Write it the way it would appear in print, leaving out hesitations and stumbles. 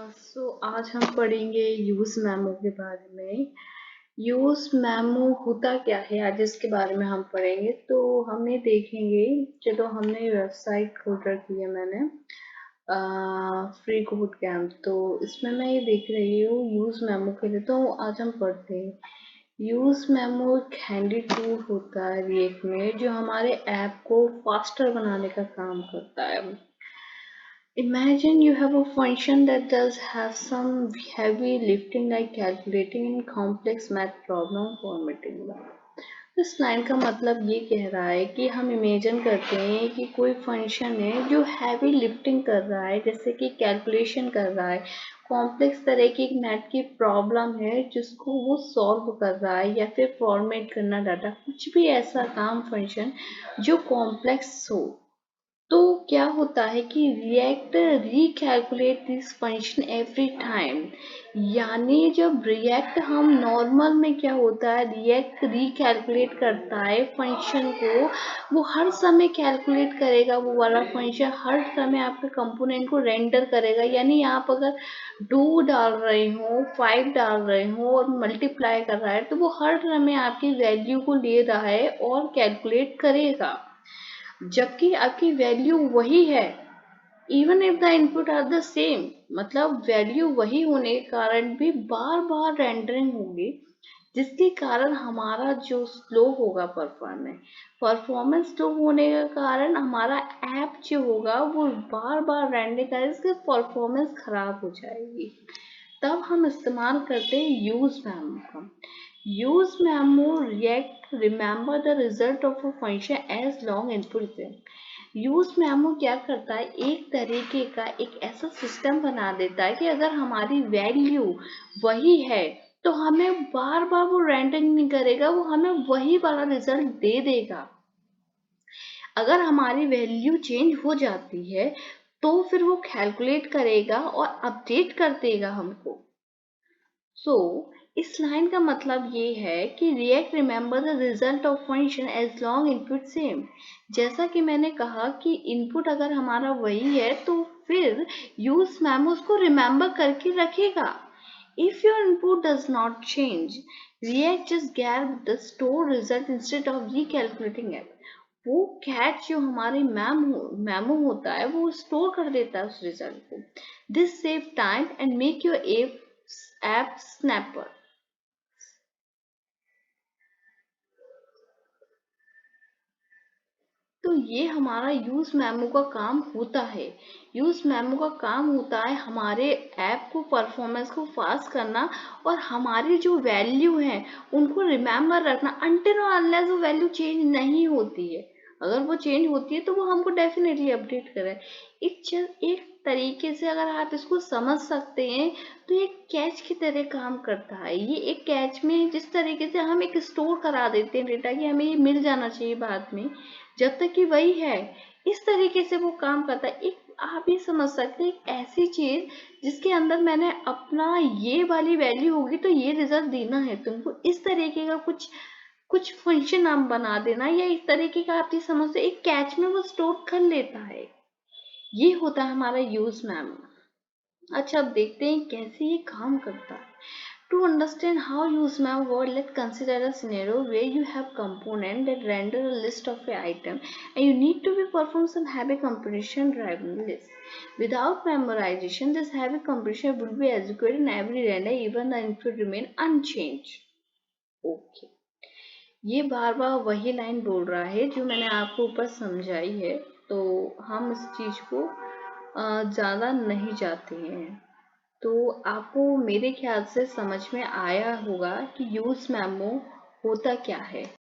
आज हम पढ़ेंगे यूज मेमो के बारे में। यूज मेमो होता क्या है, आज इसके बारे में हम पढ़ेंगे। तो हमें देखेंगे, चलो हमने वेबसाइट खोल रखी है मैंने, फ्री कोड कैंप। तो इसमें मैं ये देख रही हूँ यूज मेमो के लिए। तो आज हम पढ़ते हैं। यूज मेमो एक हैंडी टूल होता है रिएक्ट में, जो हमारे ऐप को फास्टर बनाने का काम करता है। Imagine you have a function that does have some heavy lifting like calculating in complex math problem formatting. इस लाइन का मतलब ये कह रहा है कि हम इमेजिन करते हैं कि कोई फंक्शन है जो हैवी लिफ्टिंग कर रहा है, जैसे कि कैलकुलेशन कर रहा है, कॉम्प्लेक्स तरह की एक मैथ की प्रॉब्लम है जिसको वो सॉल्व कर रहा है, या फिर फॉर्मेट करना डाटा, कुछ भी ऐसा काम फंक्शन जो कॉम्प्लेक्स हो। तो क्या होता है कि react recalculate this function every time. यानी जब रिएक्ट हम नॉर्मल में क्या होता है, रिएक्ट रिकैलकुलेट करता है फंक्शन को, वो हर समय कैलकुलेट करेगा, वो वाला फंक्शन हर समय आपके कंपोनेंट को रेंडर करेगा। यानी आप अगर 2 डाल रहे हो, 5 डाल रहे हो और मल्टीप्लाई कर रहा है, तो वो हर समय आपकी वैल्यू को ले रहा है और कैलकुलेट करेगा, जबकि आपकी वैल्यू वही है। Even if the input are the same, मतलब वैल्यू वही होने के कारण भी बार बार रेंडरिंग होगी, जिसके कारण हमारा जो स्लो होगा परफॉर्मेंस स्लो होने के कारण हमारा ऐप जो होगा वो बार बार रेंडरिंग करेगा, इसकी परफॉर्मेंस खराब हो जाएगी। तब हम इस्तेमाल करते हैं यूज मेमो का। Use memo React remember the result of a function as long input. Use memo क्या करता है, एक तरीके का एक ऐसा सिस्टम बना देता है कि अगर हमारी वैल्यू वही है तो हमें बार बार वो रेंडरिंग नहीं करेगा, वो हमें वही वाला रिजल्ट दे देगा। अगर हमारी वैल्यू चेंज हो जाती है तो फिर वो कैलकुलेट करेगा और अपडेट कर देगा हमको। इस लाइन का मतलब ये है कि React remember the result of function as long input same. जैसा कि मैंने कहा कि इनपुट अगर हमारा वही है तो फिर यूज मेमो उसको रिमेंबर करके रखेगा। If your input does not change, React just get the store result instead of recalculating it. वो कैच जो हमारे मेमो होता है वो स्टोर कर देता है उस रिजल्ट को। This save time and make your app snapper. तो ये हमारा यूज मेमो का काम होता है। यूज मेमो का काम होता है हमारे ऐप को परफॉर्मेंस को फास्ट करना और हमारी जो वैल्यू है उनको रिमेम्बर रखना अनटिल और अनलेस वो वैल्यू चेंज नहीं होती है। अगर वो चेंज होती है तो वो हमको डेफिनेटली अपडेट करें। एक तरीके से अगर आप इसको समझ सकते हैं तो ये कैच की तरह काम करता है। ये एक कैच में जिस तरीके से हम एक स्टोर करा देते हैं डेटा कि हमें ये मिल जाना चाहिए बाद में, जब तक कि वही है, इस तरीके से वो काम करता है। एक आप ये समझ सकते हैं, एक ऐसी चीज जिसके अंदर मैंने अपना ये वाली वैल्यू होगी तो ये रिजल्ट देना है तुमको, इस तरीके का कुछ कुछ फंक्शन आप बना देना, या इस तरीके का आप ये समझ सकते एक कैच में वो स्टोर कर लेता है। ये होता है हमारा यूज मेमो। अच्छा, अब देखते हैं कैसे ये काम करता है। To understand how use memo work, let's consider a scenario where you have component that render a list of an item and you need to be perform some heavy computation driving list. Without memorization, this heavy computation would be executed in every render, even the input remain unchanged. Okay. ये बार बार वही line बोल रहा है जो मैंने आपको ऊपर समझाई है, तो हम इस चीज को ज़्यादा नहीं जाते हैं। तो आपको मेरे ख्याल से समझ में आया होगा कि यूज मेमो होता क्या है।